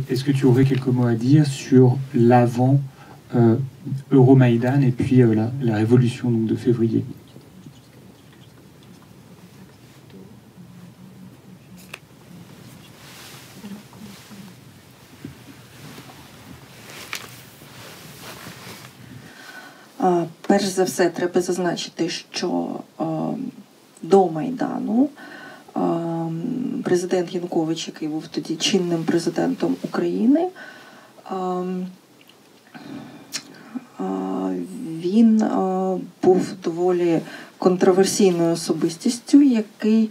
Est-ce que tu aurais quelques mots à dire sur l'avant Euromaïdan et puis la révolution donc, de février? Перш за все, треба зазначити, що до Майдану президент Янукович, який був тоді чинним президентом України, він був доволі контроверсійною особистістю, який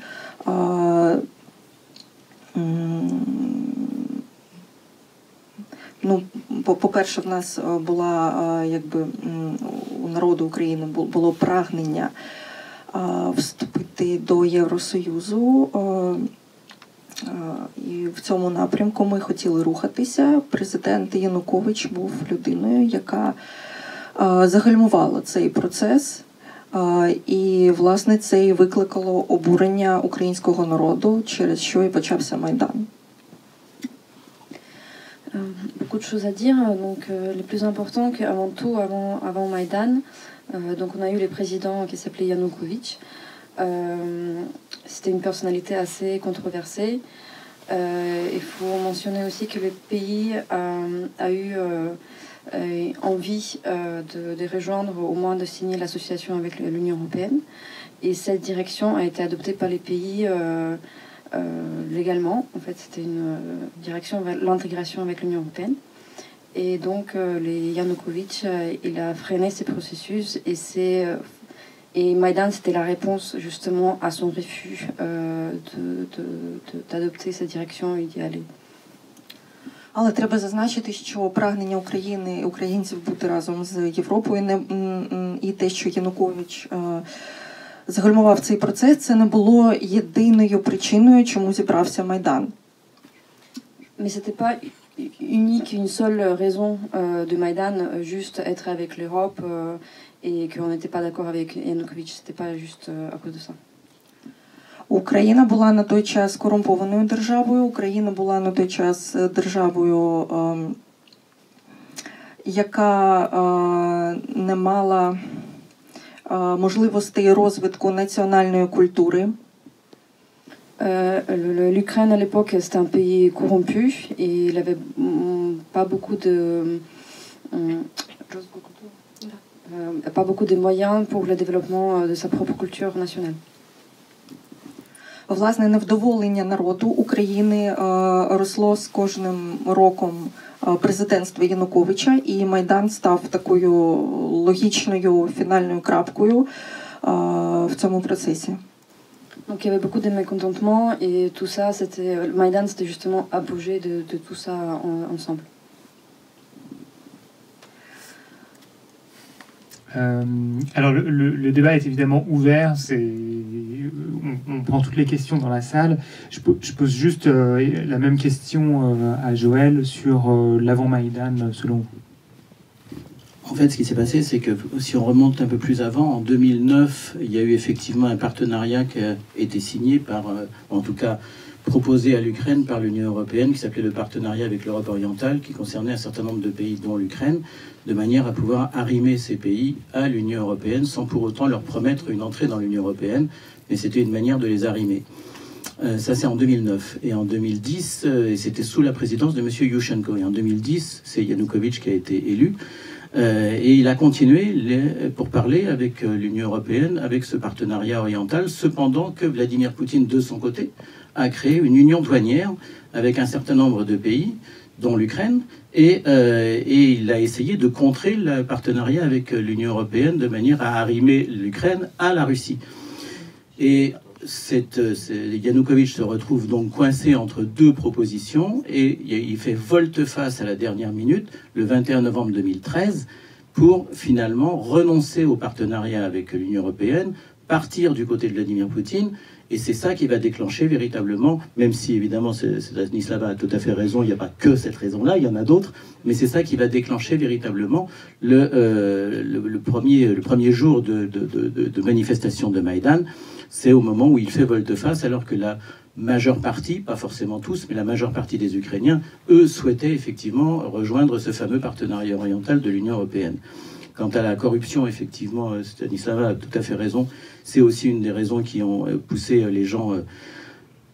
ну, по-перше, в нас була, якби, у народу України було прагнення вступити до Євросоюзу, і в цьому напрямку ми хотіли рухатися. Президент Янукович був людиною, яка загальмувала цей процес, і, власне, це і викликало обурення українського народу, через що і почався Майдан. Beaucoup de choses à dire. Donc, les plus importants, qu'avant tout, avant Maïdan, donc on a eu les présidents qui s'appelaient Yanukovych. C'était une personnalité assez controversée. Il faut mentionner aussi que le pays a eu envie de rejoindre, au moins de signer l'association avec l'Union européenne. Et cette direction a été adoptée par les pays légalement. En fait, c'était une direction vers l'intégration avec l'Union européenne. Et donc, les Yanukovych, il a freiné ces processus et Maïdan, c'était la réponse justement à son refus d'adopter cette direction et d'y aller. Але треба зазначити, що прагнення України і українців бути разом з Європою і те, що Янукович загальмував цей процес, це не було єдиною причиною, чому зібрався Майдан. Mais c'était pas unique, une seule raison de Maïdan, juste être avec l'Europe et qu'on n'était pas d'accord avec Yanukovych. C'était pas juste à cause de ça. Україна була на той час корумпованою державою. Україна була на той час державою, яка не мала можливостей розвитку національної культури. L'Ukraine à l'époque, c'était un pays corrompu et il avait pas beaucoup de moyens pour le développement de sa propre culture nationale. Власне, невдоволення народу України росло з кожним роком президентства Януковича, і Майдан став такою логічною фінальною крапкою в цьому процесі. Donc il y avait beaucoup de mécontentement et tout ça, Maïdan, c'était justement apogée de tout ça ensemble. Alors le débat est évidemment ouvert, on prend toutes les questions dans la salle. Je pose juste la même question à Joël sur l'avant-Maïdan selon vous. En fait, ce qui s'est passé, c'est que si on remonte un peu plus avant, en 2009, il y a eu effectivement un partenariat qui a été signé en tout cas proposé à l'Ukraine par l'Union européenne, qui s'appelait le partenariat avec l'Europe orientale, qui concernait un certain nombre de pays, dont l'Ukraine, de manière à pouvoir arrimer ces pays à l'Union européenne sans pour autant leur promettre une entrée dans l'Union européenne, mais c'était une manière de les arrimer. Ça, c'est en 2009. Et en 2010, et c'était sous la présidence de M. Yushchenko. Et en 2010, c'est Yanukovych qui a été élu. Et il a continué pour parler avec l'Union européenne, avec ce partenariat oriental, cependant que Vladimir Poutine, de son côté, a créé une union douanière avec un certain nombre de pays, dont l'Ukraine, et il a essayé de contrer le partenariat avec l'Union européenne de manière à arrimer l'Ukraine à la Russie. Et Yanukovych se retrouve donc coincé entre deux propositions et il fait volte-face à la dernière minute, le 21 novembre 2013, pour finalement renoncer au partenariat avec l'Union européenne, partir du côté de Vladimir Poutine. Et c'est ça qui va déclencher véritablement, même si évidemment Stanislava a tout à fait raison, il n'y a pas que cette raison-là, il y en a d'autres, mais c'est ça qui va déclencher véritablement le premier jour de manifestation de Maïdan. C'est au moment où il fait volte-face, alors que la majeure partie, pas forcément tous, mais la majeure partie des Ukrainiens, eux, souhaitaient effectivement rejoindre ce fameux partenariat oriental de l'Union européenne. Quant à la corruption, effectivement, Stanislava a tout à fait raison. C'est aussi une des raisons qui ont poussé les gens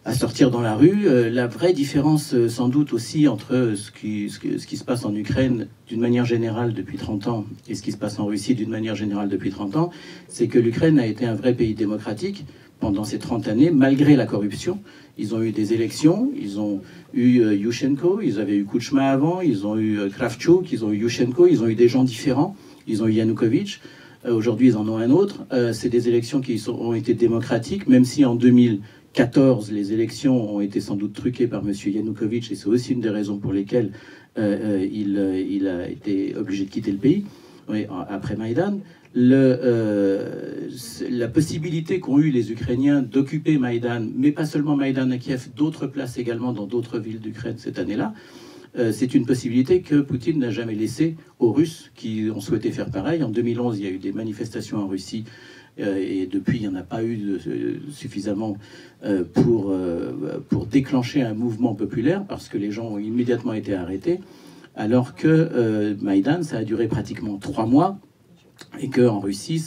à sortir dans la rue. La vraie différence, sans doute aussi, entre ce qui se passe en Ukraine d'une manière générale depuis 30 ans et ce qui se passe en Russie d'une manière générale depuis 30 ans, c'est que l'Ukraine a été un vrai pays démocratique pendant ces 30 années, malgré la corruption. Ils ont eu des élections, ils ont eu Yushchenko, ils avaient eu Kuchma avant, ils ont eu Kravchuk, ils ont eu Yushchenko, ils ont eu des gens différents, ils ont eu Yanukovych. Aujourd'hui, ils en ont un autre. C'est des élections qui ont été démocratiques, même si en 2014, les élections ont été sans doute truquées par M. Yanukovych, et c'est aussi une des raisons pour lesquelles il a été obligé de quitter le pays, après Maïdan. La possibilité qu'ont eu les Ukrainiens d'occuper Maïdan, mais pas seulement Maïdan à Kiev, d'autres places également dans d'autres villes d'Ukraine cette année-là, c'est une possibilité que Poutine n'a jamais laissée aux Russes qui ont souhaité faire pareil. En 2011, il y a eu des manifestations en Russie et depuis, il n'y en a pas eu suffisamment pour déclencher un mouvement populaire parce que les gens ont immédiatement été arrêtés, alors que Maïdan, ça a duré pratiquement 3 mois. Et qu'en Russie,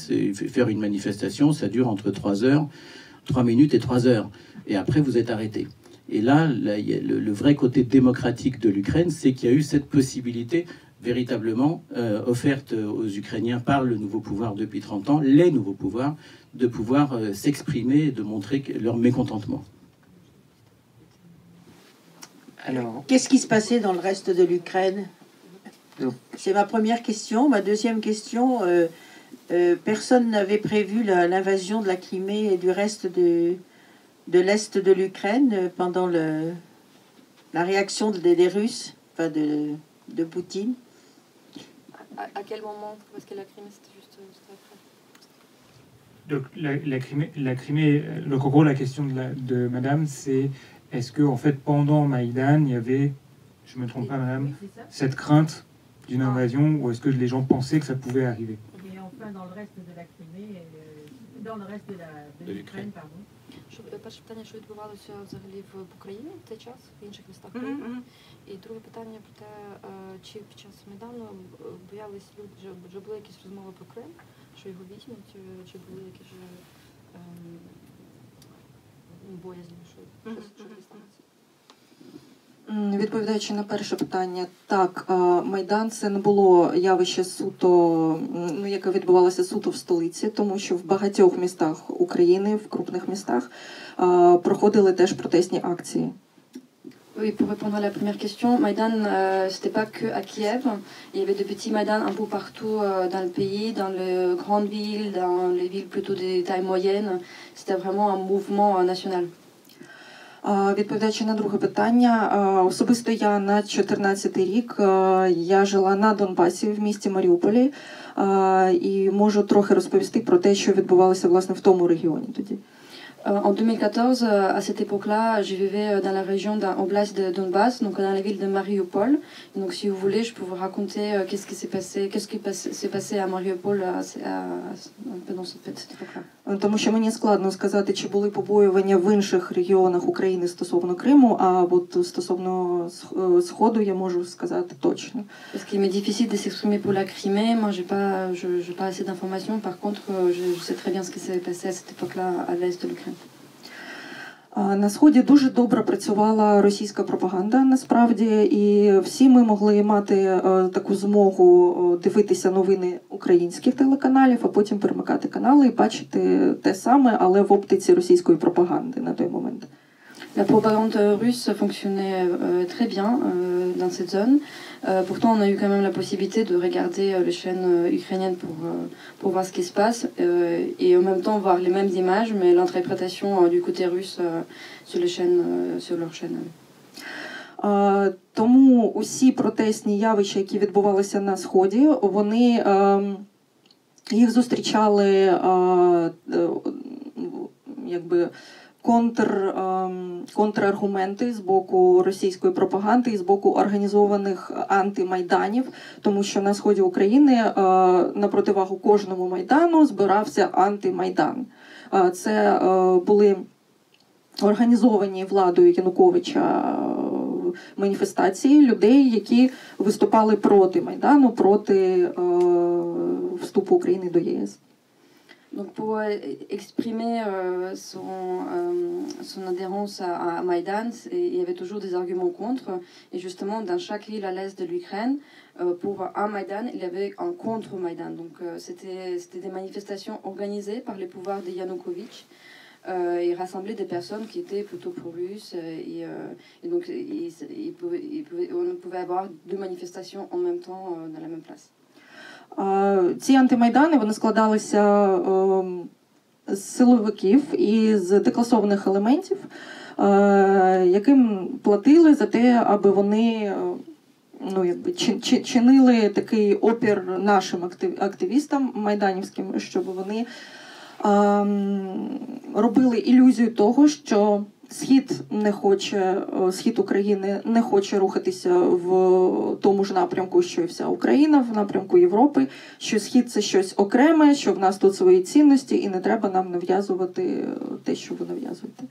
faire une manifestation, ça dure entre 3 minutes et 3 heures. Et après, vous êtes arrêté. Et là le vrai côté démocratique de l'Ukraine, c'est qu'il y a eu cette possibilité véritablement offerte aux Ukrainiens par le nouveau pouvoir depuis 30 ans, les nouveaux pouvoirs, de pouvoir s'exprimer et de montrer leur mécontentement. Alors, qu'est-ce qui se passait dans le reste de l'Ukraine ? C'est ma première question. Ma deuxième question, personne n'avait prévu l'invasion de la Crimée et du reste de l'Est de l'Ukraine pendant la réaction des Russes, enfin de Poutine. À quel moment? Parce que la Crimée, c'était juste après. Donc la Crimée, donc en gros la question de Madame, c'est est-ce que en fait pendant Maïdan, il y avait, je me trompe pas Madame, cette crainte d'une invasion, ou est-ce que les gens pensaient que ça pouvait arriver? Et enfin dans le reste de la Crimée, dans le reste de l'Ukraine, pardon. Перше питання, що відбувалося взагалі в Україні в цей час, в інших містах країни. І друге питання про те, чи під час Майдану боялись люди, вже були якісь розмови про Крим, що його візьмуть, чи були якісь боязні, що дістанеться? Відповідаючи на перше питання, так, Майдан це не було явище суто, яке відбувалося суто в столиці, тому що в багатьох містах України, в крупних містах, проходили теж протестні акції. Oui, pour répondre à la première question, Maïdan, c'était pas que à Kiev. Il y avait de petits Maïdan un peu partout dans le pays, dans les grandes villes, dans les villes plutôt des tailles moyennes. C'était vraiment un mouvement national. Відповідаючи на друге питання, особисто я на 14-й рік я жила на Донбасі в місті Маріуполі і можу трохи розповісти про те, що відбувалося власне в тому регіоні тоді. En 2014, à cette époque-là, je vivais dans la région d'un oblast de Donbass, donc dans la ville de Mariupol. Donc, si vous voulez, je peux vous raconter qu'est-ce qui s'est passé à Mariupol un peu dans cette époque-là. Тому що мені складно сказати, чи були побоювання в інших регіонах України стосовно Криму, а от стосовно Сходу я можу сказати точно. Parce qu'il m'est difficile de s'exprimer pour la Crimée. Moi, j'ai pas assez d'informations. Par contre, je sais très bien ce qui s'est passé à cette époque-là à l'est de l'Ukraine. На Сході дуже добре працювала російська пропаганда, насправді, і всі ми могли мати таку змогу дивитися новини українських телеканалів, а потім перемикати канали і бачити те саме, але в оптиці російської пропаганди на той момент. La propagande russe fonctionnait très bien dans cette zone. Pourtant, on a eu quand même la possibilité de regarder les chaînes ukrainiennes pour voir ce qui se passe et en même temps voir les mêmes images, mais l'interprétation du côté russe sur leurs chaînes. Тому усі протестні явища, які відбувалися на Сході, вони їх зустрічали якби контраргументи з боку російської пропаганди і з боку організованих антимайданів, тому що на сході України на противагу кожному майдану збирався антимайдан. Це були організовані владою Януковича маніфестації людей, які виступали проти Майдану, проти вступу України до ЄС. Donc pour exprimer son adhérence à Maïdan, il y avait toujours des arguments contre. Et justement, dans chaque ville à l'est de l'Ukraine, pour un Maïdan, il y avait un contre-Maïdan. Donc c'était des manifestations organisées par les pouvoirs de Yanukovych. Il rassemblait des personnes qui étaient plutôt pro-russes. Et donc on pouvait avoir deux manifestations en même temps dans la même place. Ці антимайдани, вони складалися з силовиків і з декласованих елементів, яким платили за те, аби вони чинили такий опір нашим активістам майданівським, щоб вони робили ілюзію того, що Схід України не хоче рухатися в тому ж напрямку, що і вся Україна, в напрямку Європи, що Схід – це щось окреме, що в нас тут свої цінності і не треба нам нав'язувати те, що ви нав'язуєте.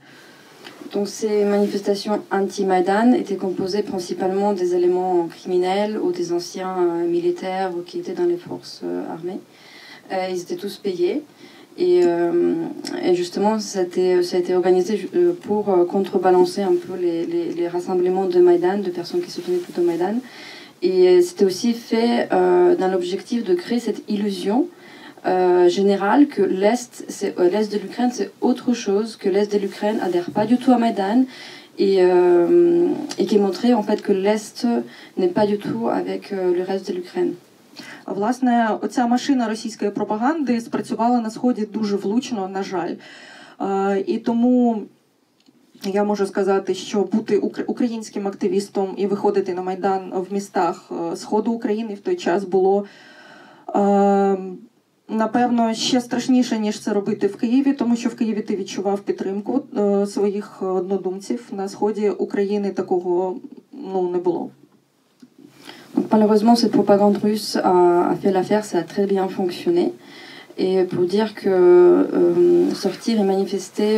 Donc ces manifestations anti-Maïdan étaient composées principalement des éléments criminels ou des anciens militaires ou qui étaient dans les forces armées. Ils étaient tous payés. Et justement, ça a été organisé pour contrebalancer un peu les rassemblements de Maïdan, de personnes qui soutenaient plutôt Maïdan. Et c'était aussi fait dans l'objectif de créer cette illusion générale que l'Est de l'Ukraine, c'est autre chose, que l'Est de l'Ukraine adhère pas du tout à Maïdan et qui montrait en fait que l'Est n'est pas du tout avec le reste de l'Ukraine. Власне, оця машина російської пропаганди спрацювала на Сході дуже влучно, на жаль. І тому я можу сказати, що бути українським активістом і виходити на Майдан в містах Сходу України в той час було, напевно, ще страшніше, ніж це робити в Києві, тому що в Києві ти відчував підтримку своїх однодумців. На Сході України такого не було. Donc, malheureusement, cette propagande russe a fait l'affaire, ça a très bien fonctionné. Et pour dire que sortir et manifester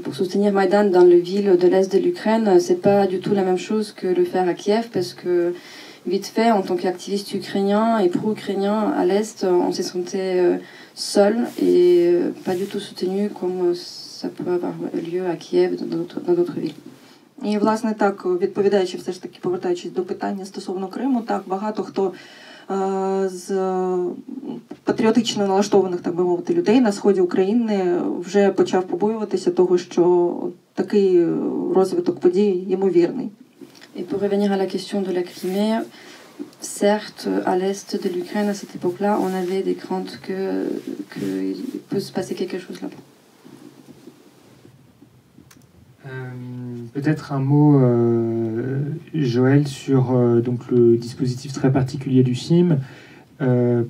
pour soutenir Maïdan dans les villes de l'Est de l'Ukraine, c'est pas du tout la même chose que le faire à Kiev, parce que vite fait, en tant qu'activiste ukrainien et pro-ukrainien à l'Est, on s'est senti seul et pas du tout soutenu comme ça peut avoir lieu à Kiev, dans d'autres villes. І, власне, так, відповідаючи все ж таки, повертаючись до питання стосовно Криму, так, багато хто з патріотично налаштованих, так би мовити, людей на сході України вже почав побоюватися того, що такий розвиток подій ймовірний. Et pour revenir à la question de la Crimée, certes, à l'est de l'Ukraine, à cette époque-là, on avait des craintes qu'il peut se passer quelque chose là-bas. Peut-être un mot, Joël, sur donc le dispositif très particulier du film,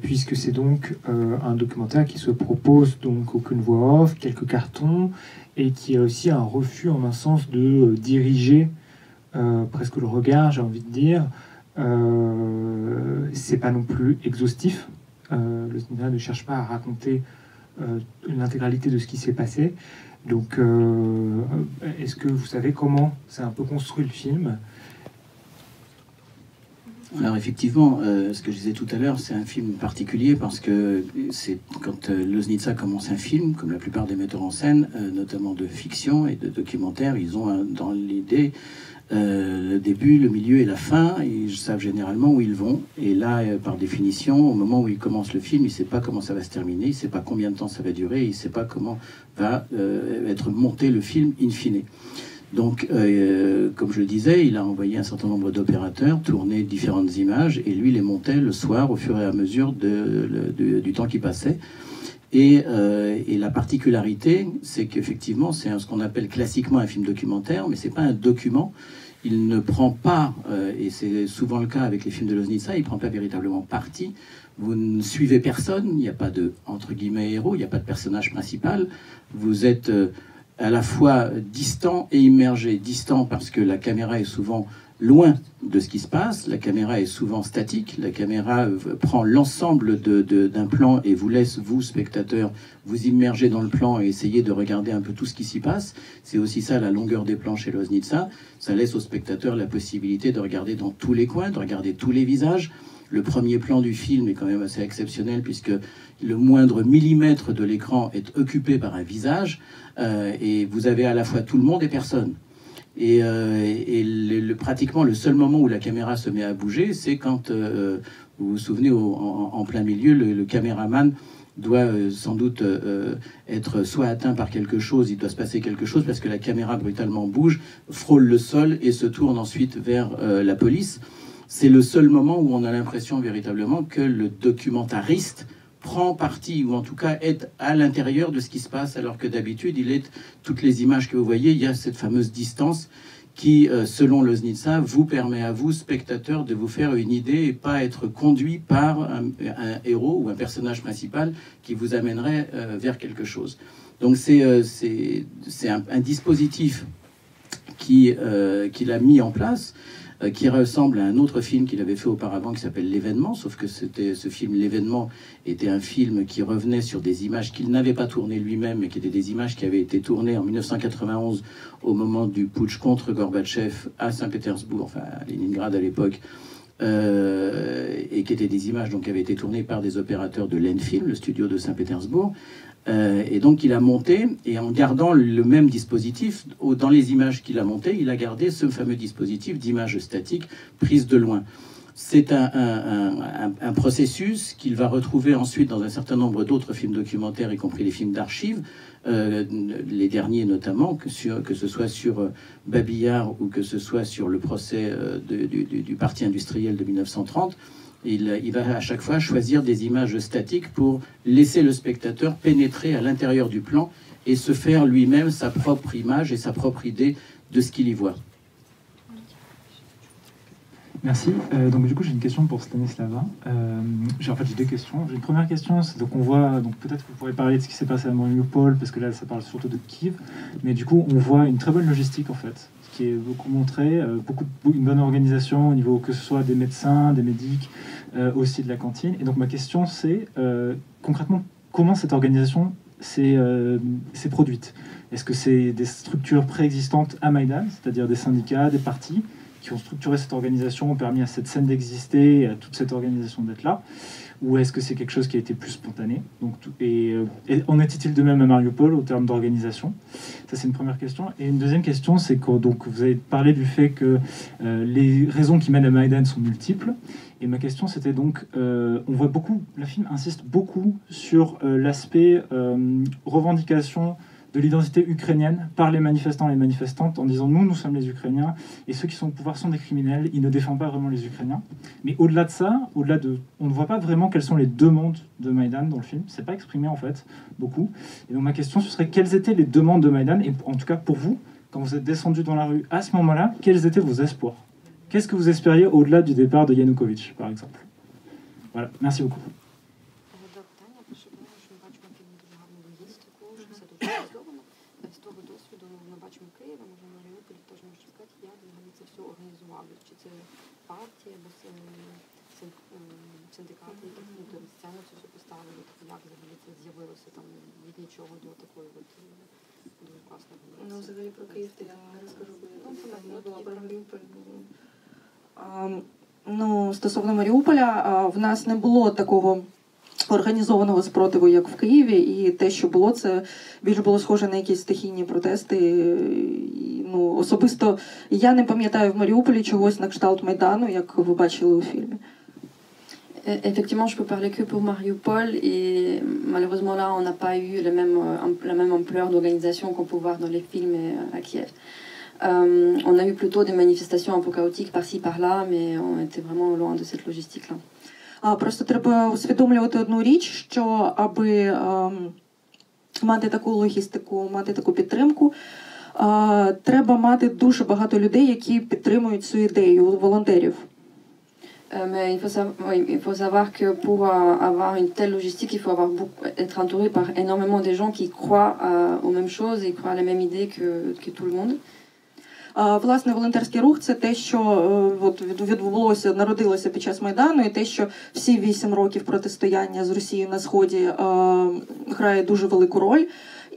puisque c'est donc un documentaire qui se propose donc aucune voix off, quelques cartons, et qui a aussi un refus en un sens de diriger presque le regard, j'ai envie de dire. C'est pas non plus exhaustif. Le cinéma ne cherche pas à raconter l'intégralité de ce qui s'est passé. Donc, est-ce que vous savez comment c'est un peu construit le film? Alors effectivement, ce que je disais tout à l'heure, c'est un film particulier parce que c'est quand Loznitsa commence un film, comme la plupart des metteurs en scène, notamment de fiction et de documentaire, ils ont dans l'idée le début, le milieu et la fin. Ils savent généralement où ils vont. Et là, par définition, au moment où il commence le film, il ne sait pas comment ça va se terminer, il ne sait pas combien de temps ça va durer, il ne sait pas comment va être monté le film in fine. Donc, comme je le disais, il a envoyé un certain nombre d'opérateurs tourner différentes images et lui les montait le soir au fur et à mesure du temps qui passait. Et la particularité, c'est qu'effectivement, c'est ce qu'on appelle classiquement un film documentaire, mais c'est pas un document. Il ne prend pas, et c'est souvent le cas avec les films de Loznitsa, il ne prend pas véritablement parti. Vous ne suivez personne, il n'y a pas de, entre guillemets, héros, il n'y a pas de personnage principal. Vous êtes à la fois distant et immergé. Distant parce que la caméra est souvent loin de ce qui se passe. La caméra est souvent statique. La caméra prend l'ensemble d'un plan et vous laisse, vous, spectateurs, vous immerger dans le plan et essayer de regarder un peu tout ce qui s'y passe. C'est aussi ça, la longueur des plans chez Loznitsa. Ça laisse aux spectateurs la possibilité de regarder dans tous les coins, de regarder tous les visages. Le premier plan du film est quand même assez exceptionnel puisque le moindre millimètre de l'écran est occupé par un visage et vous avez à la fois tout le monde et personne. Et pratiquement le seul moment où la caméra se met à bouger, c'est quand, vous vous souvenez, en plein milieu, le caméraman doit sans doute être soit atteint par quelque chose, il doit se passer quelque chose parce que la caméra brutalement bouge, frôle le sol et se tourne ensuite vers la police. C'est le seul moment où on a l'impression véritablement que le documentariste prend parti, ou en tout cas est à l'intérieur de ce qui se passe, alors que d'habitude, toutes les images que vous voyez, il y a cette fameuse distance qui, selon Loznitsa, vous permet à vous, spectateurs, de vous faire une idée et pas être conduit par un héros ou un personnage principal qui vous amènerait vers quelque chose. Donc c'est un dispositif qu'il a mis en place, qui ressemble à un autre film qu'il avait fait auparavant qui s'appelle L'Événement, sauf que ce film L'Événement était un film qui revenait sur des images qu'il n'avait pas tournées lui-même, mais qui étaient des images qui avaient été tournées en 1991 au moment du putsch contre Gorbatchev à Saint-Pétersbourg, enfin à Leningrad à l'époque, et qui étaient des images donc, qui avaient été tournées par des opérateurs de l'Enfilm, le studio de Saint-Pétersbourg. Et donc il a monté, et en gardant le même dispositif, dans les images qu'il a montées, il a gardé ce fameux dispositif d'image statique prise de loin. C'est un processus qu'il va retrouver ensuite dans un certain nombre d'autres films documentaires, y compris les films d'archives, les derniers notamment, que ce soit sur Babillard ou que ce soit sur le procès du parti industriel de 1930. Il va à chaque fois choisir des images statiques pour laisser le spectateur pénétrer à l'intérieur du plan et se faire lui-même sa propre image et sa propre idée de ce qu'il y voit. Merci. Donc du coup, j'ai une question pour Stanislava. J'ai deux questions. J'ai une première question, c'est donc on voit, donc peut-être que vous pourrez parler de ce qui s'est passé à Mariupol, parce que là, ça parle surtout de Kiev, mais du coup, on voit une très bonne logistique en fait, qui est beaucoup montrée, une bonne organisation au niveau que ce soit des médecins, des médics, aussi de la cantine. Et donc ma question, c'est concrètement comment cette organisation s'est produite. Est-ce que c'est des structures préexistantes à Maïdan, c'est-à-dire des syndicats, des partis, qui ont structuré cette organisation, ont permis à cette scène d'exister et à toute cette organisation d'être là, ou est-ce que c'est quelque chose qui a été plus spontané? Donc, et en était-il de même à Mariupol au terme d'organisation? Ça, c'est une première question. Et une deuxième question, c'est que donc, vous avez parlé du fait que les raisons qui mènent à Maïdan sont multiples. Et ma question, c'était donc, on voit beaucoup, le film insiste beaucoup sur l'aspect revendication de l'identité ukrainienne par les manifestants et les manifestantes en disant nous sommes les Ukrainiens et ceux qui sont au pouvoir sont des criminels, ils ne défendent pas vraiment les Ukrainiens. Mais au-delà de ça, on ne voit pas vraiment quelles sont les demandes de Maïdan dans le film. C'est pas exprimé en fait beaucoup. Et donc ma question ce serait quelles étaient les demandes de Maïdan et en tout cas pour vous, quand vous êtes descendu dans la rue à ce moment-là, quels étaient vos espoirs? Qu'est-ce que vous espériez au-delà du départ de Yanukovych par exemple? Voilà, merci beaucoup. Ну, взагалі про Київ я розкажу, бо я була про Маріуполь. Ну, стосовно Маріуполя, в нас не було такого організованого спротиву, як в Києві, і те, що було, це більш було схоже на якісь стихійні протести. І, ну, особисто я не пам'ятаю в Маріуполі чогось на кшталт Майдану, як ви бачили у фільмі. Effectivement, je peux parler que pour Mariupol et malheureusement là, on n'a pas eu la même ampleur d'organisation qu'on peut voir dans les films à Kiev. On a eu plutôt des manifestations un peu chaotiques par-ci par-là, mais on était vraiment loin de cette logistique-là. Просто треба усвідомлювати одну річ, що аби мати таку логістику, мати таку підтримку, треба мати дуже багато людей, які підтримують цю ідею, волонтерів. Mais il faut savoir que pour avoir une telle logistique, il faut être entouré par énormément de gens qui croient aux mêmes choses et croient à la même idée que tout le monde. Власне, волонтерський рух – це те, що відбулося, народилося під час Майдану, і те, що всі 8 років протистояння з Росією на Сході грає дуже велику роль.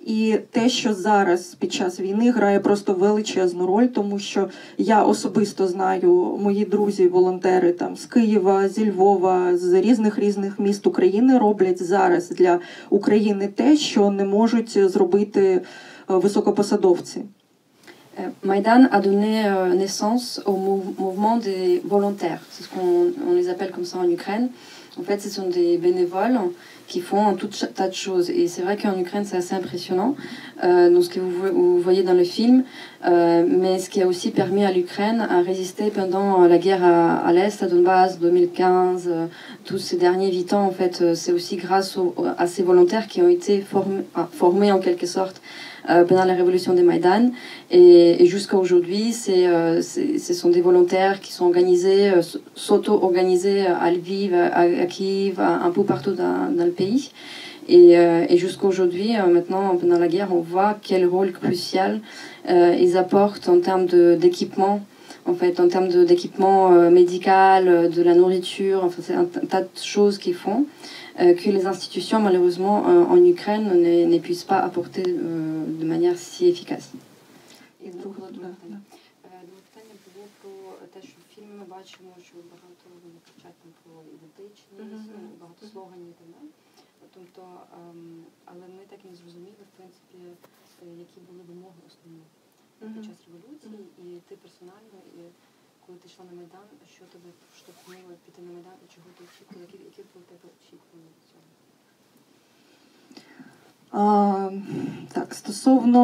І те, що зараз під час війни грає просто величезну роль, тому що я особисто знаю, мої друзі-волонтери там з Києва, зі Львова, з різних міст України роблять зараз для України те, що не можуть зробити високопосадовці. Maïdan a donné naissance au mouvement des volontaires. C'est ce qu'on les appelle comme ça en Ukraine. En fait, ce sont des bénévoles qui font un tout tas de choses. Et c'est vrai qu'en Ukraine, c'est assez impressionnant, dans ce que vous voyez dans le film, mais ce qui a aussi permis à l'Ukraine à résister pendant la guerre à l'Est, à Donbass, 2015, tous ces derniers 8 ans, en fait, c'est aussi grâce à ces volontaires qui ont été formés en quelque sorte pendant la révolution des Maïdan. Et jusqu'à aujourd'hui, ce sont des volontaires qui sont organisés, s'auto-organisés à Lviv, à Kiev, un peu partout dans le pays. Et jusqu'à aujourd'hui, maintenant, pendant la guerre, on voit quel rôle crucial ils apportent en termes d'équipement, en fait, en termes d'équipement médical, de la nourriture, enfin, c'est un tas de choses qu'ils font. Que les institutions, malheureusement, en Ukraine ne puissent pas apporter de manière si efficace. Питання було про те, що в фільмі ми бачимо, що багато вони кричать про ідентичність, багато слоганів і так далі. Тобто, але ми так і не зрозуміли, в принципі, які були вимоги основні під час революції, і ти персонально, і коли ти йшла на Майдан, що тебе штовхнуло піти на Майдан, і чого ти очікувала, які були тебе очікування від цього? Так, стосовно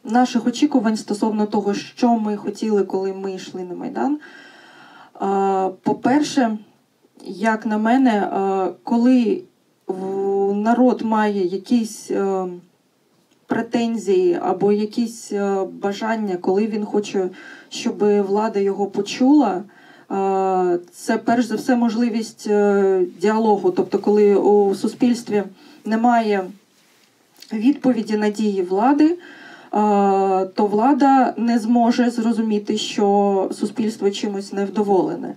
наших очікувань, стосовно того, що ми хотіли, коли ми йшли на Майдан. По-перше, як на мене, коли народ має якісь претензії або якісь бажання, коли він хоче, щоб влада його почула, це перш за все можливість діалогу. Тобто, коли у суспільстві немає відповіді на дії влади, то влада не зможе зрозуміти, що суспільство чимось невдоволене.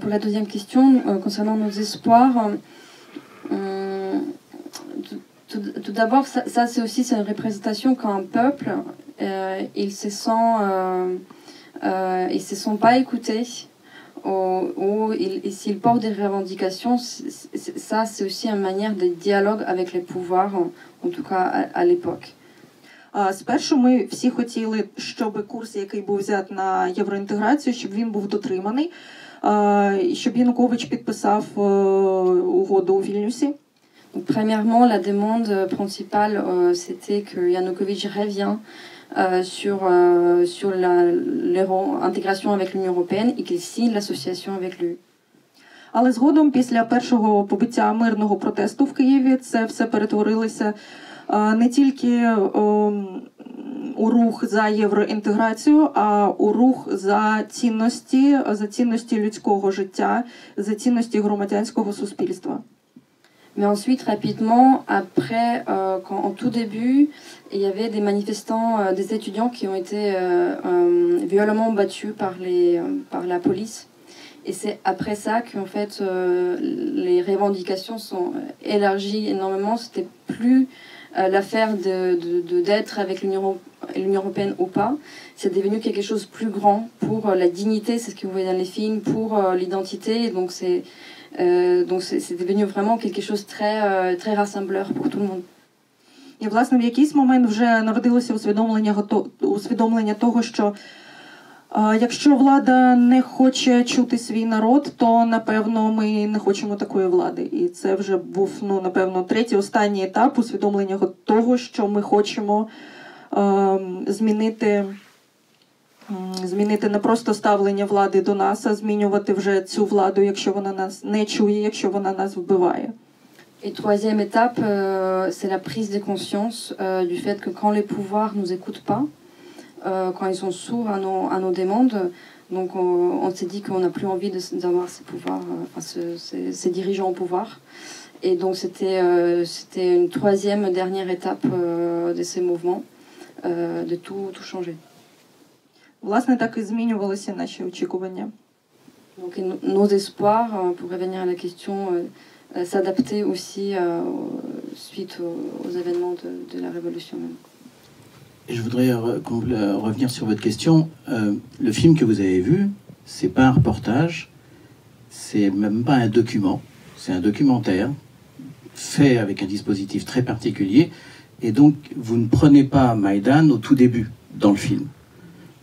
Pour la deuxième question, concernant nos espoirs, tout d'abord, ça c'est aussi une représentation quand un peuple, il se sent pas écouté, ou s'il porte des revendications, ça c'est aussi une manière de dialogue avec les pouvoirs, en tout cas à l'époque. Спершу ми всі хотіли, щоб курс, який був взят на євроінтеграцію, щоб він був дотриманий, щоб Янукович підписав угоду у Вільнюсі. Premièrement, la demande principale, c'était que Yanukovych revienne sur l'intégration avec l'Union européenne et qu'il signe l'association avec l'UE. Але згодом, після першого побиття мирного протесту в Києві, це все перетворилося не тільки у рух за євроінтеграцію, а у рух за цінності людського життя, за цінності громадянського суспільства. Mais ensuite, rapidement, après, quand, en tout début, il y avait des manifestants, des étudiants qui ont été violemment battus par la police. Et c'est après ça qu'en fait, les revendications sont élargies énormément. C'était plus l'affaire d'être avec l'Union européenne ou pas. C'est devenu quelque chose de plus grand pour la dignité, c'est ce que vous voyez dans les films, pour l'identité. Donc c'est devenu vraiment quelque chose de très rassembleur pour tout le monde. І, власне, в якийсь момент вже народилося усвідомлення того, що якщо влада не хоче чути свій народ, то, напевно, ми не хочемо такої влади. І це вже був, напевно, третій, останній етап усвідомлення того, що ми хочемо змінити не просто ставлення влади до нас, а змінювати вже цю владу, якщо вона нас не чує, якщо вона нас вбиває. Et troisième étape, c'est la prise de conscience du fait que quand les pouvoirs ne nous écoutent pas, quand ils sont sourds à nos demandes, donc on s'est dit qu'on n'a plus envie d'avoir ces pouvoirs, ces dirigeants au pouvoir. Et donc c'était une troisième, dernière étape de ces mouvements. de tout changer. Власне, так і змінювалися наші очікування. Donc nos espoirs, pour revenir à la question, s'adapter aussi suite aux événements de la Révolution même. Et je voudrais revenir sur votre question. Le film que vous avez vu, c'est pas un reportage, c'est même pas un document, c'est un documentaire fait avec un dispositif très particulier. Et donc, vous ne prenez pas Maïdan au tout début dans le film.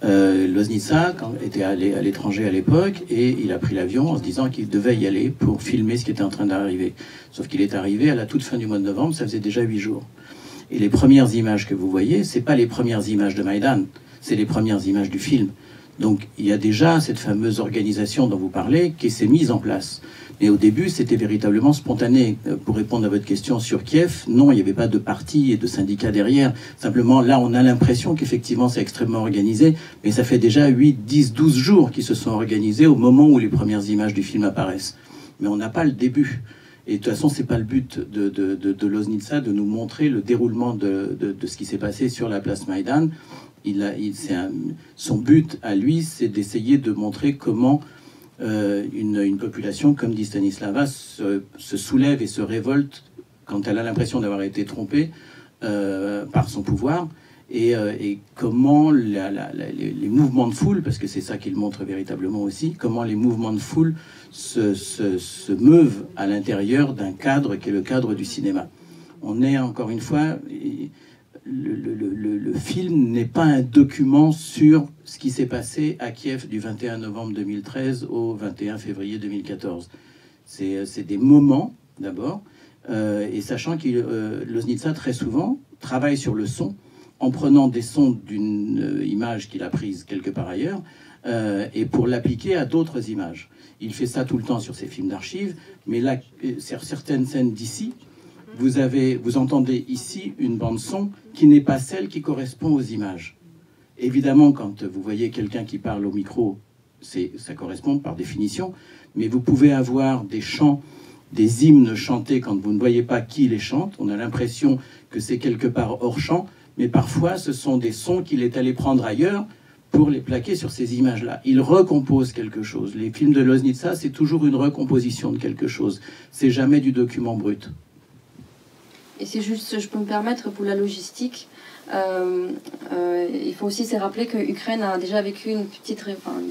Loznitsa était allé à l'étranger à l'époque et il a pris l'avion en se disant qu'il devait y aller pour filmer ce qui était en train d'arriver. Sauf qu'il est arrivé à la toute fin du mois de novembre, ça faisait déjà 8 jours. Et les premières images que vous voyez, c'est pas les premières images de Maïdan, c'est les premières images du film. Donc il y a déjà cette fameuse organisation dont vous parlez qui s'est mise en place. Mais au début, c'était véritablement spontané. Pour répondre à votre question sur Kiev, non, il n'y avait pas de parti et de syndicat derrière. Simplement, là, on a l'impression qu'effectivement, c'est extrêmement organisé, mais ça fait déjà 8, 10, 12 jours qu'ils se sont organisés au moment où les premières images du film apparaissent. Mais on n'a pas le début. Et de toute façon, c'est pas le but de Loznitsa de nous montrer le déroulement de ce qui s'est passé sur la place Maïdan. Son but à lui, c'est d'essayer de montrer comment une population, comme dit Stanislava, se soulève et se révolte quand elle a l'impression d'avoir été trompée par son pouvoir, et comment les mouvements de foule, parce que c'est ça qu'il montre véritablement aussi, comment les mouvements de foule se meuvent à l'intérieur d'un cadre qui est le cadre du cinéma. On est encore une fois... Le film n'est pas un document sur ce qui s'est passé à Kiev du 21 novembre 2013 au 21 février 2014. C'est des moments, d'abord, et sachant que Loznitsa, très souvent, travaille sur le son, en prenant des sons d'une image qu'il a prise quelque part ailleurs, et pour l'appliquer à d'autres images. Il fait ça tout le temps sur ses films d'archives, mais là, sur certaines scènes d'ici, vous entendez ici une bande-son qui n'est pas celle qui correspond aux images. Évidemment, quand vous voyez quelqu'un qui parle au micro, ça correspond par définition, mais vous pouvez avoir des chants, des hymnes chantés quand vous ne voyez pas qui les chante. On a l'impression que c'est quelque part hors champ, mais parfois ce sont des sons qu'il est allé prendre ailleurs pour les plaquer sur ces images-là. Il recompose quelque chose. Les films de Loznitsa, c'est toujours une recomposition de quelque chose. C'est jamais du document brut. Et si juste je peux me permettre pour la logistique, il faut aussi se rappeler que l'Ukraine a déjà vécu une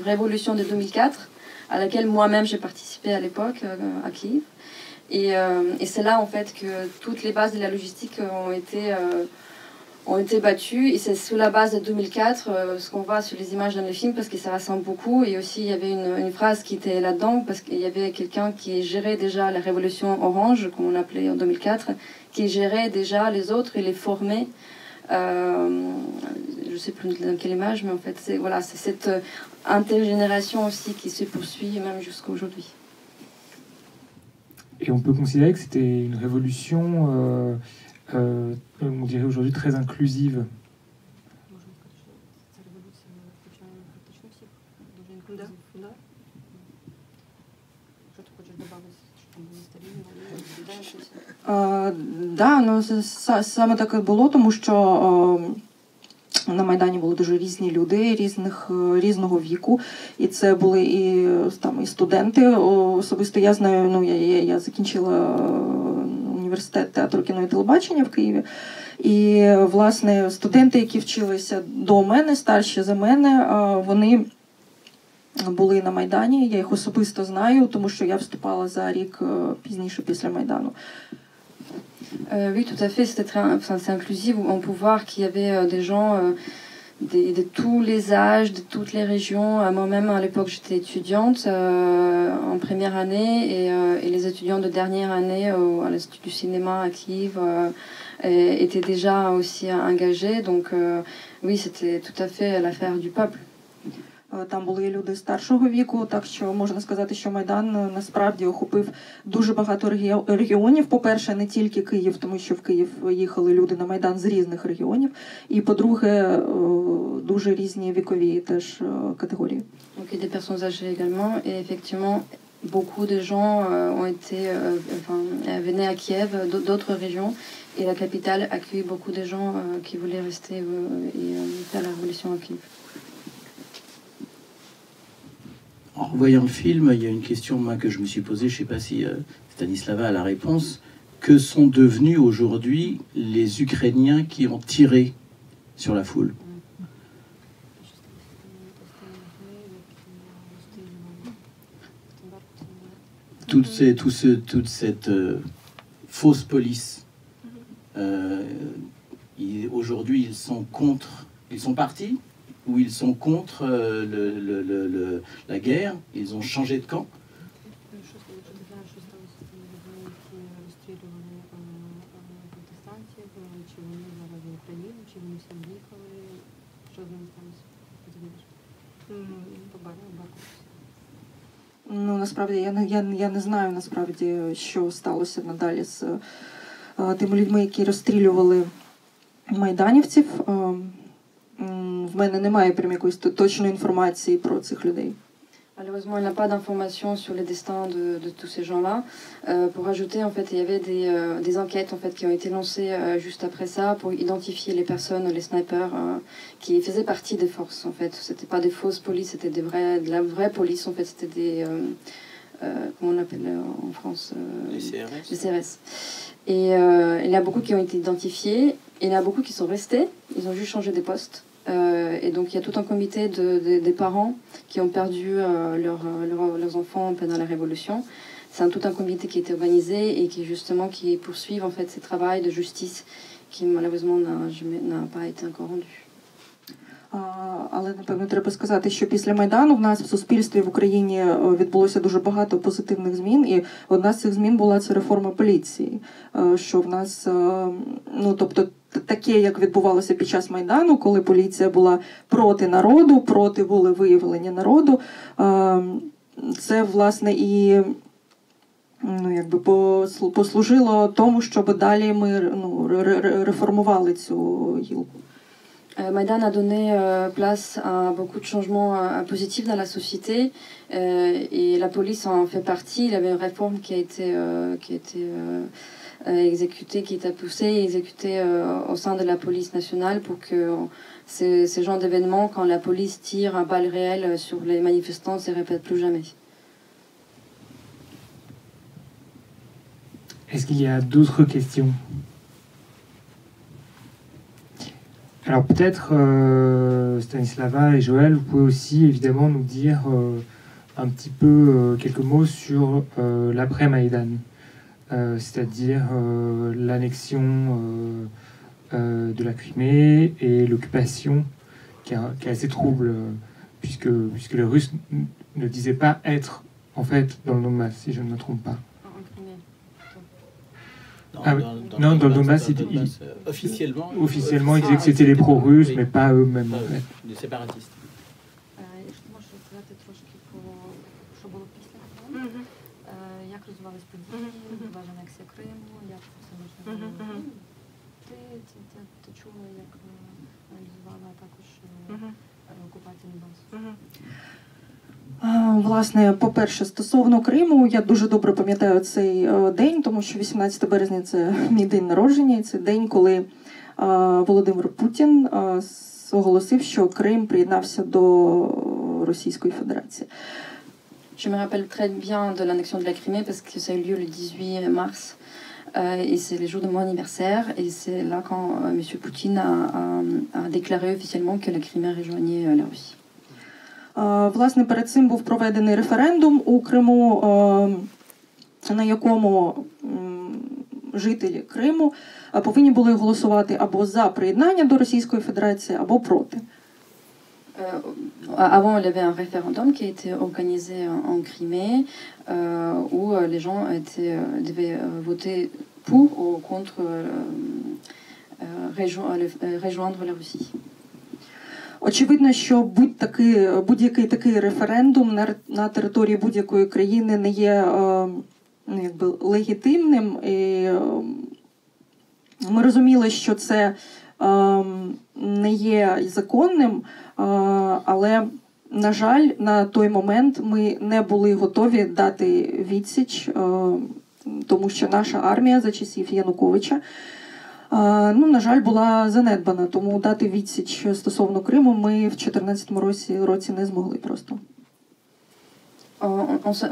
révolution de 2004 à laquelle moi-même j'ai participé à l'époque à Kiev. Et c'est là en fait que toutes les bases de la logistique ont été battues. Et c'est sous la base de 2004 ce qu'on voit sur les images dans le film parce que ça ressemble beaucoup. Et aussi il y avait une phrase qui était là-dedans parce qu'il y avait quelqu'un qui gérait déjà la révolution orange, comme on l'appelait en 2004, qui gérait déjà les autres et les formait. Je ne sais plus dans quelle image, mais en fait, c'est cette intergénération aussi qui se poursuit même jusqu'à aujourd'hui. Et on peut considérer que c'était une révolution, on dirait aujourd'hui, très inclusive. Да, ну саме так і було, тому що на Майдані були дуже різні люди, різного віку, і це були і студенти. Особисто я знаю, ну я закінчила університет театру, кіно і телебачення в Києві. І, власне, студенти, які вчилися до мене, старші за мене, вони були на Майдані. Я їх особисто знаю, тому що я вступала за рік пізніше після Майдану. Oui, tout à fait, c'est inclusif. On peut voir qu'il y avait des gens de tous les âges, de toutes les régions. Moi-même, à l'époque, j'étais étudiante en première année et les étudiants de dernière année à l'Institut du cinéma à Kiev étaient déjà aussi engagés. Donc oui, c'était tout à fait l'affaire du peuple. Там були люди старшого віку, так що можна сказати, що Майдан насправді охопив дуже багато регіонів. По-перше, не тільки Київ, тому що в Київ їхали люди на Майдан з різних регіонів. І, по-друге, дуже різні вікові теж категорії. Donc il y a des personnes âgées également. Et effectivement, beaucoup de gens venaient à Kiev, d'autres régions, et la capitale accueille beaucoup de gens qui voulaient rester et faire la révolution à Kiev. En revoyant le film, il y a une question moi, que je me suis posée, je ne sais pas si Stanislava a la réponse. Que sont devenus aujourd'hui les Ukrainiens qui ont tiré sur la foule? Toute cette fausse police, aujourd'hui ils sont partis ou ils sont contre la guerre, ils ont changé de camp. Ну, насправді, я не знаю, насправді, що сталося надалі з тими людьми, які розстрілювали майданівців. В мене немає прям якоїсь точної інформації про цих людей. Malheureusement, il n'y a pas d'informations sur les destins de tous ces gens-là. Pour ajouter, en fait, il y avait des enquêtes en fait, qui ont été lancées juste après ça pour identifier les personnes, les snipers, qui faisaient partie des forces. En fait, c'était pas des fausses polices, c'était de la vraie police. En fait, c'était des comment on appelle en France Les CRS. Et il y a beaucoup qui ont été identifiés. Et il y en a beaucoup qui sont restés. Ils ont juste changé des postes. Et donc il y a tout un comité des parents qui ont perdu leurs enfants pendant la Révolution. C'est tout un comité qui a été organisé et qui poursuivent en fait ces travaux de justice qui malheureusement n'a pas été encore rendu. Але, напевно, треба сказати, що після Майдану в нас в суспільстві в Україні відбулося дуже багато позитивних змін, і одна з цих змін була це реформа поліції, що в нас, ну, тобто, таке, як відбувалося під час Майдану, коли поліція була проти народу, проти волевиявлення народу, це, власне, і ну, якби послужило тому, щоб далі ми реформували цю гілку. Maïdan a donné place à beaucoup de changements positifs dans la société et la police en fait partie. Il y avait une réforme qui a été exécutée, qui était poussée et exécutée au sein de la police nationale pour que ces genres d'événements, quand la police tire à balles réelles sur les manifestants, ne se répètent plus jamais. Est-ce qu'il y a d'autres questions ? Alors peut-être, Stanislava et Joël, vous pouvez aussi évidemment nous dire un petit peu quelques mots sur l'après-Maïdan, c'est-à-dire l'annexion de la Crimée et l'occupation qui est assez trouble, puisque les Russes ne disaient pas être en fait dans le Donbass, si je ne me trompe pas. Non, dans le Donbass, officiellement, ils disaient que c'était les pro-russes, mais pas eux-mêmes, en fait. Des séparatistes. Як розвивались події, була ж анексія Криму, як це можна було ти чула, як аналізувала також окупацію Донбасу? Власне, по-перше, стосовно Криму, я дуже добре пам'ятаю цей день, тому що 18 березня – це мій день народження, і це день, коли Володимир Путін оголосив, що Крим приєднався до Російської Федерації. Je me rappelle très bien de l'annexion de la Crimée parce que ça a eu lieu le 18 mars et c'est les jours de mon anniversaire et c'est là quand M. Poutine a déclaré officiellement que la Crimée rejoignait la Russie. Власне, перед цим був проведений референдум у Криму, на якому жителі Криму повинні були голосувати або за приєднання до Російської Федерації, або проти. Avant, il y avait un référendum qui a été organisé en Crimée où les gens devaient voter pour ou contre rejoindre la Russie. Очевидно, що будь-який такий референдум на території будь-якої країни не є якби легітимним. І ми розуміли, що це не є законним, але На жаль, на той момент ми не були готові дати відсіч, тому що наша армія за часів Януковича, на жаль, була занедбана. Тому дати відсіч стосовно Криму ми в 2014 році не змогли просто.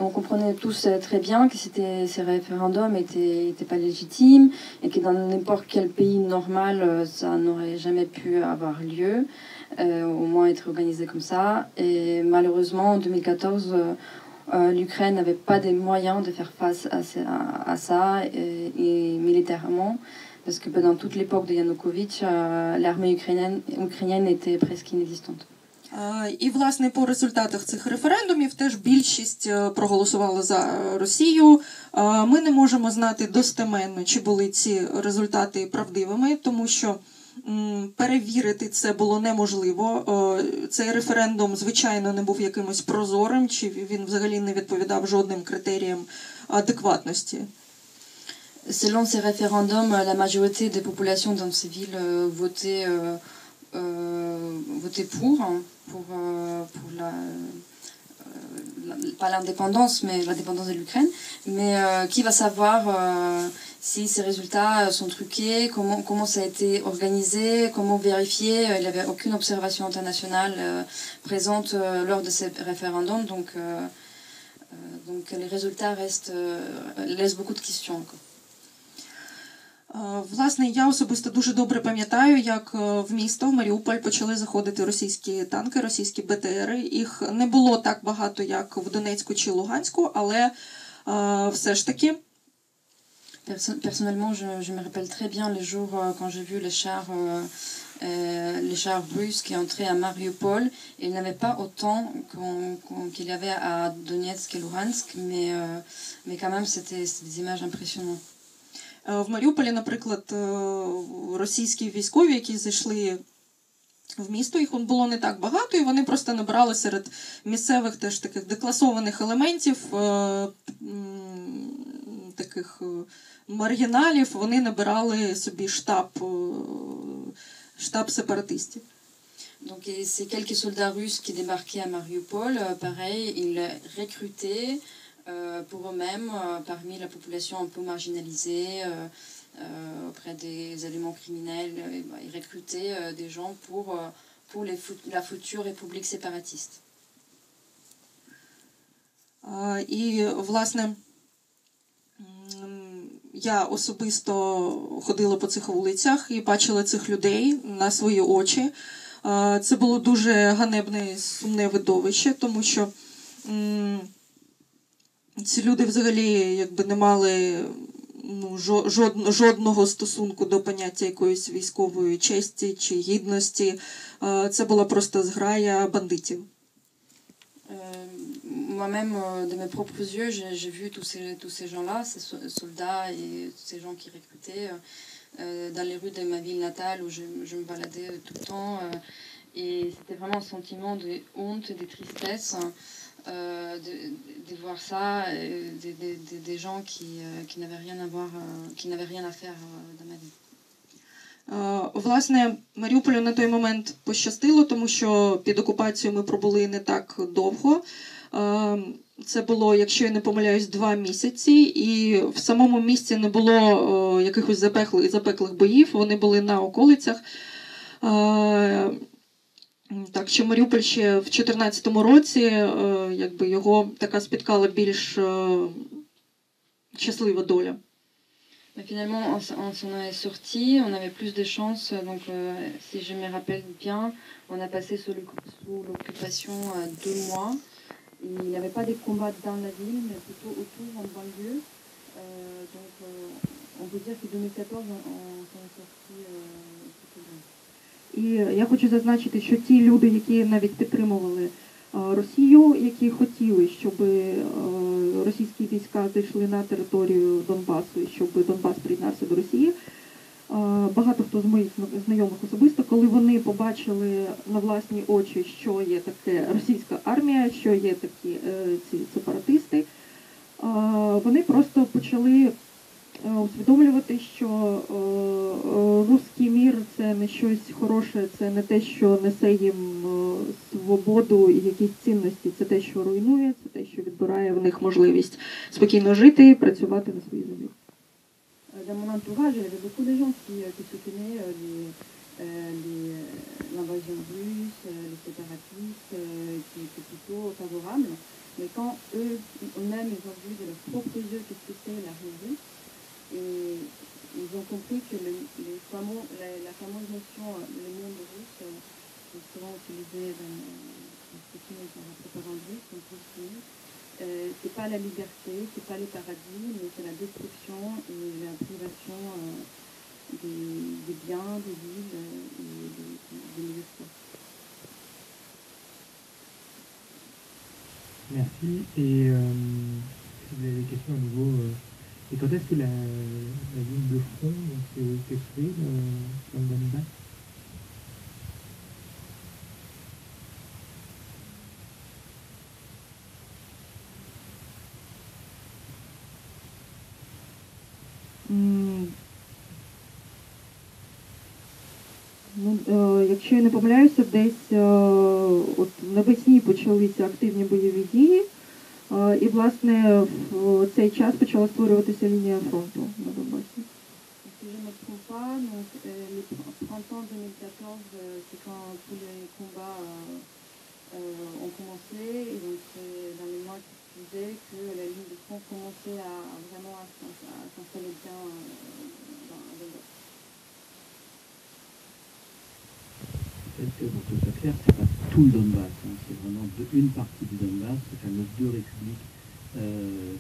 On comprenait tous très bien que ces référendums n'étaient pas légitimes et que dans n'importe quel pays normal, ça n'aurait jamais pu avoir lieu, au moins être organisé comme ça. Et malheureusement, en 2014, l'Ukraine n'avait pas des moyens de faire face à ça et militairement, parce que pendant toute l'époque de Yanukovych, l'armée ukrainienne était presque inexistante. І, власне, по результатах цих референдумів теж більшість проголосувала за Росію. Ми не можемо знати достеменно, чи були ці результати правдивими, тому що перевірити це було неможливо. Цей референдум, звичайно, не був якимось прозорим, чи він взагалі не відповідав жодним критеріям адекватності. Selon ces référendums, la majorité des populations dans ces villes votaient pour pas l'indépendance, mais l'indépendance de l'Ukraine. Mais qui va savoir si ces résultats sont truqués, comment ça a été organisé, comment vérifier. Il n'y avait aucune observation internationale présente lors de ces référendums, donc les résultats laissent beaucoup de questions encore. Власне, я особисто дуже добре пам'ятаю, як в місто, в Маріуполь, почали заходити російські танки, російські БТРи. Їх не було так багато, як в Донецьку чи Луганську, але все ж таки... Personnellement, je me rappelle très bien les jours quand j'ai vu les chars russes qui entraient à Mariupol. Il n'y avait pas autant qu'il y avait à Donetsk et Luhansk, mais quand même, c'était des images impressionnantes. В Маріуполі, наприклад, російські військові, які зайшли в місто, їх було не так багато, і вони просто набирали серед місцевих теж таких декласованих елементів, таких маргіналів, вони набирали собі штаб сепаратистів. Donc ces quelques soldats russes qui débarquaient à Mariupol, pareil, ils recrutaient pour eux-mêmes, parmi la population un peu marginalisée, auprès des éléments criminels, ils recrutaient des gens pour la future république séparatiste. І, власне, я особисто ходила по цих вулицях і бачила цих людей на свої очі. Це було дуже ганебне, сумне видовище, тому що ці люди взагалі якби не мали жодного стосунку до поняття якоїсь військової честі чи гідності. Це була просто зграя бандитів. Moi-même, de mes propres yeux, j'ai vu tous ces gens-là, ces soldats et ces gens qui recrutaient dans les rues de ma ville natale où je me baladais tout le temps. Et c'était vraiment un sentiment de honte, de tristesse. De voir ça, des gens qui n'avaient rien à voir, qui n'avaient rien à faire dans ma vie. Власне, Маріуполю на той момент пощастило, тому що під окупацією ми пробули не так довго. Це було, якщо я не помиляюсь, 2 місяці, і в самому місті не було якихось запеклих боїв, вони були на околицях. Так що Маріуполь ще в 2014 році, якби його така спіткала більш щаслива доля. Mais finalement, on s'en est sorti, on avait plus de chance. Donc, si je me rappelle bien, on a passé sous l'occupation 2 mois. Il n'y avait pas des combats dans la ville, mais plutôt autour, en banlieue. Donc, on peut dire que 2014, on s'en est sorti plutôt bien. І я хочу зазначити, що ті люди, які навіть підтримували Росію, які хотіли, щоб російські війська зайшли на територію Донбасу і щоб Донбас приєднався до Росії, багато хто з моїх знайомих особисто, коли вони побачили на власні очі, що є таке російська армія, що є такі ці сепаратисти, вони просто почали усвідомлювати, що руський мір – це не щось хороше, це не те, що несе їм свободу і якісь цінності це те, що руйнує, це те, що відбирає в них можливість спокійно жити і працювати на своїй землі. Dans mon entourage, il y avait beaucoup de gens qui soutenaient l'invasion russe, les séparatistes, qui étaient plutôt favorables. Mais quand eux-mêmes, ils ont vu de leurs propres yeux qu'est-ce que c'est l'armée russe, et ils ont compris que la fameuse notion le monde russe, qui est souvent utilisée dans la propagande russe, c'est pas la liberté, c'est pas les paradis, mais c'est la destruction et la privation des biens, des villes et des milieux sports. Merci. Et si vous avez des questions à nouveau, et quand est-ce que la ligne de front s'est créée dans le Donbass? Якщо я не помиляюся, десь от навесні почалися активні бойові дії, і, власне, в цей час почала створюватися лінія фронту на Донбасі. Si je ne me trompe pas, donc, le printemps 2014, c'est quand tous les combats ont commencé, et donc c'est dans les mois qui suivaient que la ligne de front commençait à vraiment s'installer bien dans Donbass. Peut-être que pour que ce soit clair, c'est pas tout le Donbass, hein, c'est vraiment une partie du Donbass, ces fameuses deux républiques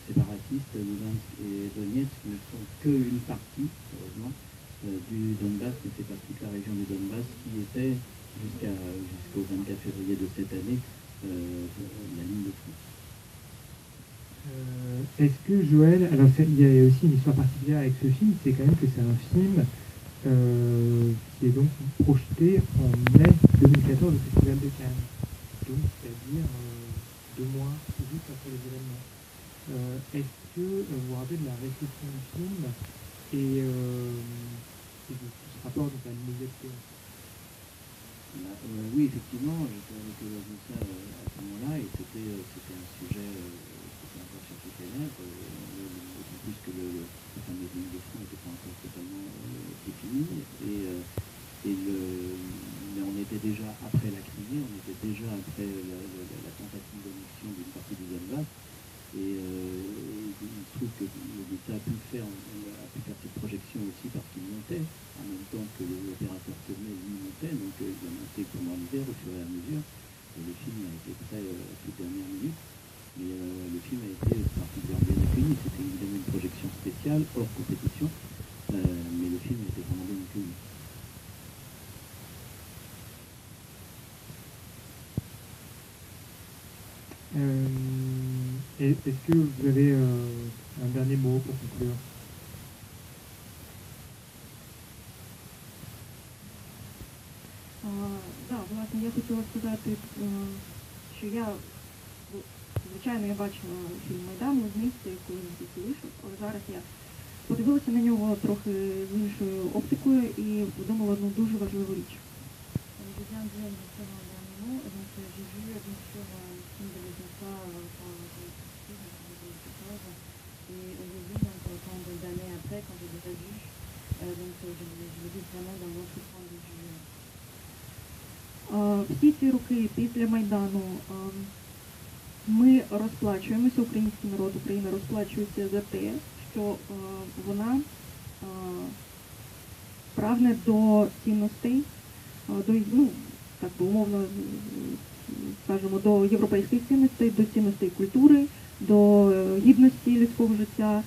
séparatistes, Lugansk et Donetsk, ne sont qu'une partie, heureusement, du Donbass, mais c'est pas toute la région du Donbass qui était, jusqu'au 24 février de cette année, la ligne de front. Est-ce que Joël, alors il y a aussi une histoire particulière avec ce film, c'est quand même que c'est un film qui est donc projeté en mai 2014 au Festival de Cannes, donc c'est-à-dire 2 mois juste après les événements. Est-ce que vous vous rappelez de la réception du film et de ce rapport donc, à l'immédiateté? Oui, effectivement, j'étais avec ça à ce moment-là, et c'était un sujet qui était encore sur toutes les lèvres, d'autant plus que la fameuse ligne de front n'était pas encore totalement définie, mais on était déjà après la Crimée, on était déjà après la tentative d'annexion d'une partie du Donbass, et il se trouve que l'État a pu faire cette projection aussi parce qu'il montait, en même temps que l'opérateur sommet lui montait, donc il a monté pendant l'hiver au fur et à mesure, et le film a été prêt à toute dernière minute, mais le film a été particulièrement bien accueilli, c'était évidemment une projection spéciale, hors compétition, mais le film a été vraiment bien accueilli. Est-ce que vous avez un dernier mot pour conclure? Так, власне, я хотіла сказати, що я, звичайно, я бачила фільм «Майдан» з місця, коли він тільки вийшов, але зараз я подивилася на нього трохи з іншою оптикою і подумала одну дуже важливу річ. J'ai vu bien sûr le film de l'État et aujourd'hui, donc, tant d'années après, quand j'ai déjà vu, donc je l'ai vu vraiment d'un autre point de vue. Всі ці роки після Майдану ми розплачуємося, український народ України розплачується за те, що вона прагне до цінностей, до, ну, так би умовно скажімо, до європейських цінностей, до цінностей культури, до гідності людського життя.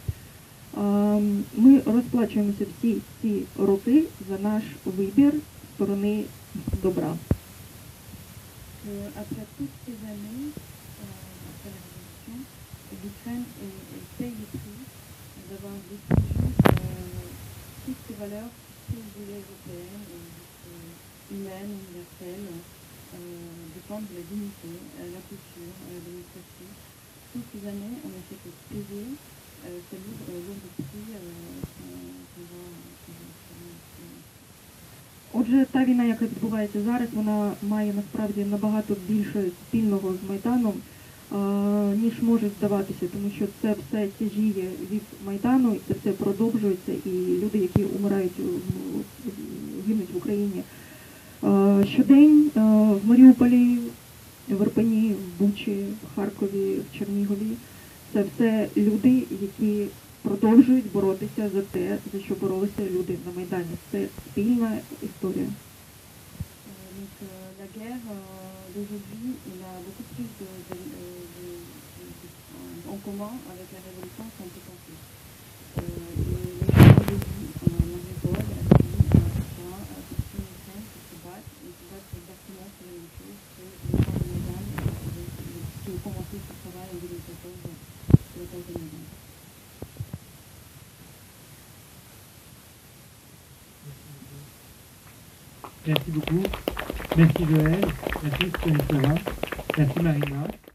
Ми розплачуємося всі ці роки за наш вибір сторони добра. Après toutes ces années, après la Révolution, l'Ukraine paye le prix d'avoir défendu toutes ces valeurs, toutes les idées européennes, humaines, universelles, défendre la dignité, la culture, la démocratie. Toutes ces années, on a fait que payer ce lourd prix qu'on va Отже, та війна, яка відбувається зараз, вона має насправді набагато більше спільного з Майданом, ніж може здаватися, тому що це все тяжіє від Майдану, і це все продовжується, і люди, які умирають, гинуть в Україні щодень в Маріуполі, в Ірпені, в Бучі, в Харкові, в Чернігові. Це все люди, які продовжують боротися за те, за що боролися люди на Майдані. Це спільна історія. La guerre d'aujourd'hui, il a beaucoup plus en commun avec la révolution qu'on peut penser. Les gens d'aujourd'hui, Mariupol, Ukraine, qui se battent, ils se battent exactement pour la même chose que les gens de Maidan qui ont commencé ce travail en 2014 sur le place de Maidan. Merci beaucoup. Merci Joël. Merci Stanisława. Merci Marina.